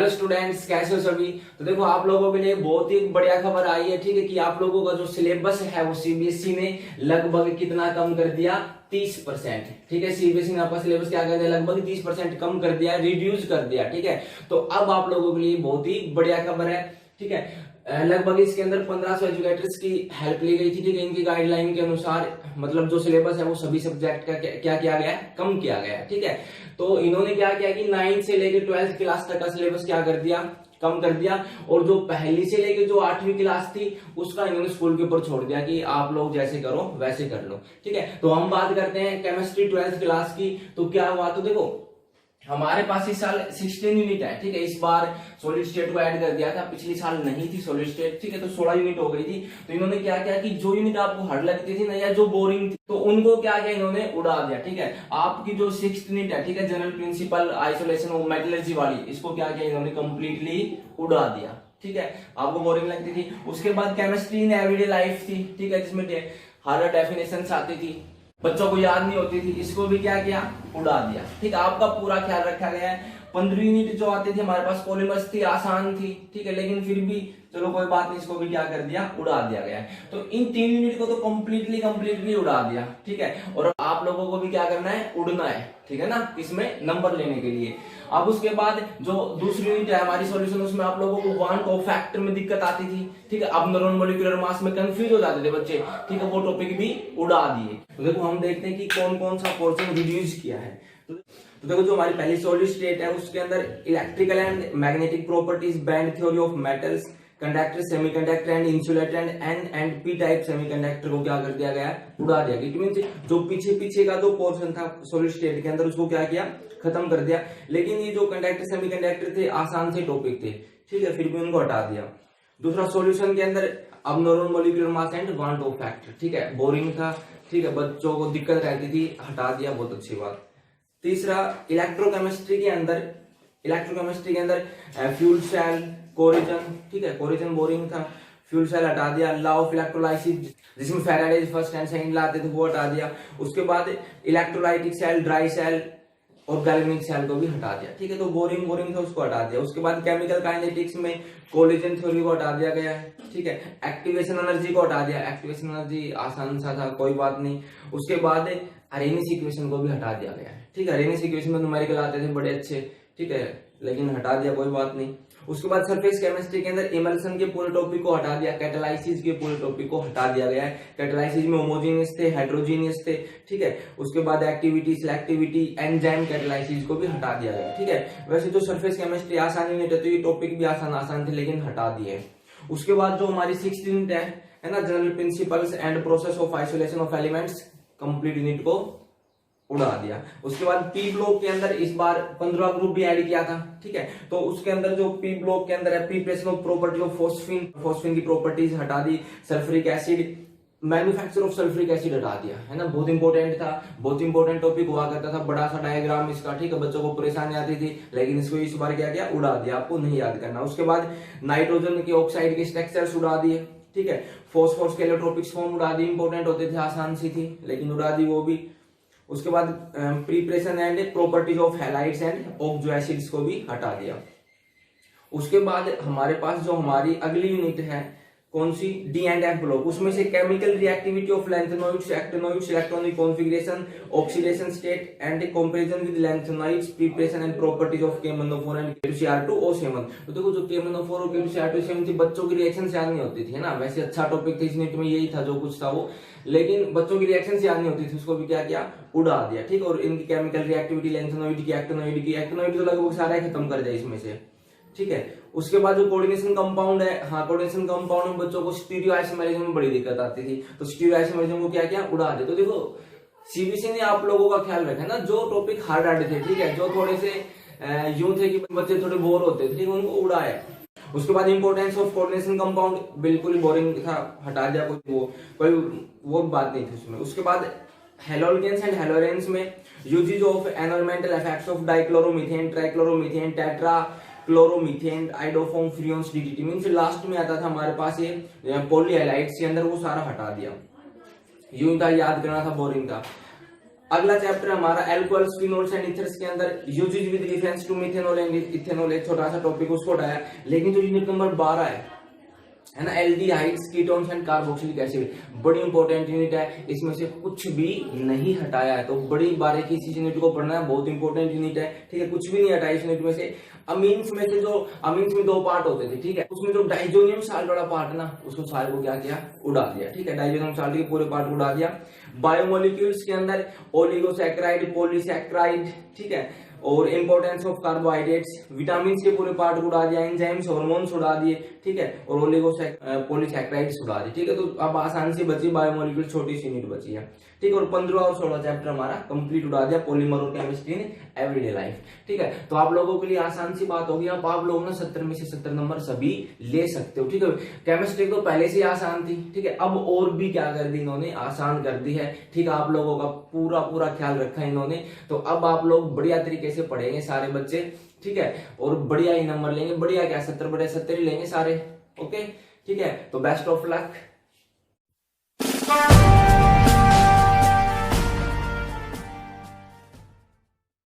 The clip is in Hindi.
हेलो स्टूडेंट्स, कैसे हो सभी। तो देखो आप लोगों के लिए बहुत ही बढ़िया खबर आई है, ठीक है, कि आप लोगों का जो सिलेबस है वो सीबीएसई ने लगभग कितना कम कर दिया, 30%। ठीक है, सीबीएसई ने आपका सिलेबस क्या कर दिया, लगभग 30% कम कर दिया, रिड्यूस कर दिया। ठीक है, तो अब आप लोगों के लिए बहुत ही बढ़िया खबर है। ठीक है, लगभग इसके अंदर 1500 एजुकेटर्स की हेल्प ली गई थी। ठीक है, इनकी गाइडलाइन के अनुसार मतलब जो सिलेबस है वो सभी सब्जेक्ट का क्या किया गया है, कम किया गया है। ठीक है, तो इन्होंने क्या किया कि 9 से लेकर 12th क्लास तक का सिलेबस क्या कर दिया, कम कर दिया। और जो पहली से लेकर जो 8वीं क्लास थी उसका इन्होंने स्कूल के ऊपर छोड़ दिया कि आप लोग जैसे करो वैसे कर लो। ठीक है, तो हम बात करते हैं केमिस्ट्री 12th क्लास की। तो क्या हुआ, तो देखो हमारे पास इस साल 16 यूनिट है। ठीक है, इस बार सॉलिड स्टेट को ऐड कर दिया था, पिछले साल नहीं थी सॉलिड स्टेट। ठीक है, तो 16 यूनिट हो गई थी। तो इन्होंने क्या किया कि जो यूनिट आपको हार्ड लगती थी ना या जो बोरिंग थी तो उनको क्या किया, इन्होंने उड़ा दिया। ठीक है, आपकी जो 6th यूनिट है, ठीक है, जनरल प्रिंसिपल आइसोलेशन और मेटलर्जी वाली, इसको क्या किया इन्होंने, कंप्लीटली उड़ा दिया। ठीक है, आपको बोरिंग लगती थी। उसके बाद केमिस्ट्री इन एवरीडे लाइफ थी, ठीक है, जिसमें हर डेफिनेशन आती थी, बच्चों को याद नहीं होती थी, इसको भी क्या किया, उड़ा दिया। ठीक है, आपका पूरा ख्याल रखा गया है। 15वीं यूनिट जो आती थी हमारे पास पॉलीमर्स थी, आसान थी। ठीक है, लेकिन फिर भी चलो कोई बात नहीं, इसको भी क्या कर दिया, उड़ा दिया गया है। तो इन 3 यूनिट को तो कंप्लीटली उड़ा दिया। ठीक है, और आप लोगों को भी क्या करना है, उड़ना है। ठीक है ना, इसमें नंबर लेने के लिए। अब उसके बाद जो दूसरी यूनिट है हमारी सॉल्यूशन, उसमें आप लोगों को वन ऑफ फैक्टर में दिक्कत आती थी। ठीक है, अब नॉन मॉलिक्यूलर मास में कंफ्यूज हो जाते थे बच्चे। ठीक है, वो टॉपिक भी उड़ा दिए। तो देखो हम देखते हैं कि कौन कौन सा पोर्शन रिड्यूस किया है। तो देखो जो हमारी पहली सॉलिड स्टेट है उसके अंदर electrical and magnetic properties, band theory of metals, conductor, semiconductor and insulator and N and P type semiconductor को क्या कर दिया गया है, उड़ा दिया गया। मींस जो पीछे का जो पोर्शन था सॉलिड स्टेट के अंदर उसको क्या किया, खत्म कर दिया। लेकिन ये जो कंडक्टर सेमीकंडक्टर थे आसान से टॉपिक थे। ठीक है, फिर भी उनको हटा दिया। दूसरा सॉल्यूशन के अंदर अब non molecular mass and one of factor, ठीक है, बोरिंग था। ठीक है, बच्चों को दिक्कत रहती थी, हटा दिया, बहुत अच्छी बात। तीसरा इलेक्ट्रोकेमिस्ट्री के अंदर फ्यूल सेल, कोरिजन, ठीक है, कोरिजन बोरिंग था, फ्यूल सेल हटा दिया। लॉ ऑफ इलेक्ट्रोलाइसिस जिसमें फैराडे फर्स्ट एंड सेकंड लाते थे वो हटा दिया। उसके बाद इलेक्ट्रोलाइटिक सेल, ड्राई सेल और गैल्वेनिक सेल को भी हटा दिया। ठीक है, तो बोरिंग था उसको हटा दिया। उसके बाद केमिकल काइनेटिक्स में कोलिजन थ्योरी को हटा दिया गया है। ठीक है, एक्टिवेशन एनर्जी को हटा दिया, एक्टिवेशन एनर्जी आसान सा था, कोई बात नहीं। उसके बाद अरेनियस इक्वेशन को भी हटा दिया गया है। ठीक है, अरेनियस इक्वेशन में न्यूमेरिकल आते थे बड़े अच्छे, ठीक है, लेकिन हटा दिया, कोई बात नहीं। उसके बाद सरफेस केमिस्ट्री के अंदर इमल्सन के पूरे टॉपिक को हटा दिया, कैटालाइसिस के पूरे टॉपिक को हटा दिया गया है। कैटालाइसिस में होमोजेनियस थे, हेट्रोजीनियस थे। ठीक है, उसके बाद एक्टिविटी, सिलेक्टिविटी, एंजाइम कैटालाइसिस को भी हटा दिया गया। ठीक है, वैसे तो सरफेस केमिस्ट्री आसान यूनिट है तो ये टॉपिक भी आसान थे, लेकिन हटा दिए। उसके बाद जो हमारी 6th यूनिट है ना, general principles and process of isolation of elements, complete unit को उड़ा दिया। उसके बाद पी ब्लॉक के अंदर इस बार 15वां ग्रुप भी ऐड किया था। ठीक है, तो उसके अंदर जो पी ब्लॉक के अंदर है, preparation of property of phosphine की प्रॉपर्टीज हटा दी। Sulphuric acid, manufacture of sulphuric acid हटा दिया, है ना, बहुत इंपॉर्टेंट था, बहुत इंपॉर्टेंट टॉपिक हुआ करता था, बड़ा सा डायग्राम इसका। ठीक है, बच्चों को परेशानी आती थी, लेकिन इसको इस बार क्या किया, उड़ा दिया, आपको नहीं याद करना। उसके बाद नाइट्रोजन के ऑक्साइड के स्ट्रक्चर्स उड़ा दिए। ठीक है, फॉस्फोरस के इलेक्ट्रोपिक्स फॉर्म उड़ा दी, इंपॉर्टेंट होते थे, आसान सी थी, लेकिन उड़ा दी वो भी। उसके बाद preparation and properties of halides and oxo acids को भी हटा दिया। उसके बाद हमारे पास जो हमारी अगली यूनिट है, कौन सी, डी एंड एफ ब्लॉक, उसमें से chemical reactivity of lanthanoids, actinoids, electronic configuration, oxidation state and comparison with lanthanoids, preparation and properties of KMnO4 and K2Cr2O7। तो देखो जो KMnO4 और K2Cr2O7 थी, बच्चों की रिएक्शन याद नहीं होती थी, है ना, वैसे अच्छा टॉपिक था इस यूनिट में, यही था जो कुछ था वो, लेकिन बच्चों की रिएक्शन याद नहीं होती थी, उसको भी क्या किया, उड़ा दिया। ठीक, और इनकी केमिकल रिएक्टिविटी लैंथेनॉइड की, एक्टिनॉइड तो लगभग सारा खत्म कर दिया इसमें से। ठीक है, उसके बाद जो कोऑर्डिनेशन कंपाउंड है, हाँ, कोऑर्डिनेशन कंपाउंड में बच्चों को स्टीरियोआइसोमेरिज्म में बड़ी दिक्कत आती थी, तो स्टीरियोआइसोमेरिज्म को क्या किया, उड़ा दे। तो देखो सीबीएसई ने आप लोगों का ख्याल रखा ना, जो टॉपिक हार्ड आते थे, ठीक है, जो थोड़े से यूं थे कि बच्चे थोड़े बोर होते थे, ठीक, उनको उड़ाया। उसके बाद इंपोर्टेंस ऑफ कोऑर्डिनेशन कंपाउंड बिल्कुल बोरिंग था, हटा दिया, कोई वो बात नहीं थी उसमें। उसके बाद हेलोल्केन्स एंड हेलोरेन्स में uses of environmental effects of dichloromethane, trichloromethane, tetra chloromethane, iodoform, freons, DDT, means last में आता था हमारे पास ये पॉलीहाइलाइड्स के अंदर, वो सारा हटा दिया। यूं था, याद करना था, बोरिंग था। अगला चैप्टर हमारा एल्कोहल्स, फिनोल्स एंड ईथर्स के अंदर uses with reference to methanol and ethanol, एक छोटा सा टॉपिक उसको उठाया। लेकिन जो यूनिट नंबर 12 है ना, aldehydes, ketones and carboxylic acid, बड़ी इंपॉर्टेंट यूनिट है, इसमें से कुछ भी नहीं हटाया है, तो बड़ी बारीकी इस यूनिट को पढ़ना है, बहुत इंपॉर्टेंट यूनिट है, ठीक है, कुछ भी नहीं हटाया इस यूनिट में से। अमीन्स में से जो अमीन्स में 2 पार्ट होते थे, ठीक है, उसमें जो डाइजोनियम साल्ट वाला पार्ट ना, उसको सारे को क्या किया, उड़ा दिया, ठीक है, डाइजोनियम साल्ट के पूरे पार्ट उड़ा दिया। बायोमोलिक्यूल्स के अंदर ओलिगोसैकेराइड, पॉलीसैकेराइड, ठीक है, और इंपॉर्टेंस ऑफ कार्बोहाइड्रेट्स, विटामिन के पूरे पार्ट उड़ा दिया, एंजाइम्स, हार्मोन्स उड़ा दिए, ठीक है, और पॉलीसैकेराइड्स उड़ा दिए, ठीक है। तो अब आसान से बची बायोमोलिक्यूल, छोटी सी यूनिट बची है, ठीक है। और 15 और 16 चैप्टर हमारा कंप्लीट उड़ा दिया, पॉलीमर और केमिस्ट्री इन एवरीडे लाइफ, ठीक है। तो आप लोगों के लिए आसान सी बात होगी, अब आप लोग ना 70 में से 70 नंबर सभी ले सकते हो, ठीक है। केमिस्ट्री तो पहले से आसान थी, ठीक है, अब और भी क्या कर दी इन्होंने, आसान कर दी है, ठीक है। आप लोगों का पूरा पूरा ख्याल रखा है इन्होंने, तो अब आप लोग बढ़िया तरीके से पढ़ेंगे सारे बच्चे, ठीक है, और बढ़िया ही नंबर लेंगे, बढ़िया क्या 70/70 ही लेंगे सारे, ओके, ठीक है। तो बेस्ट ऑफ लक।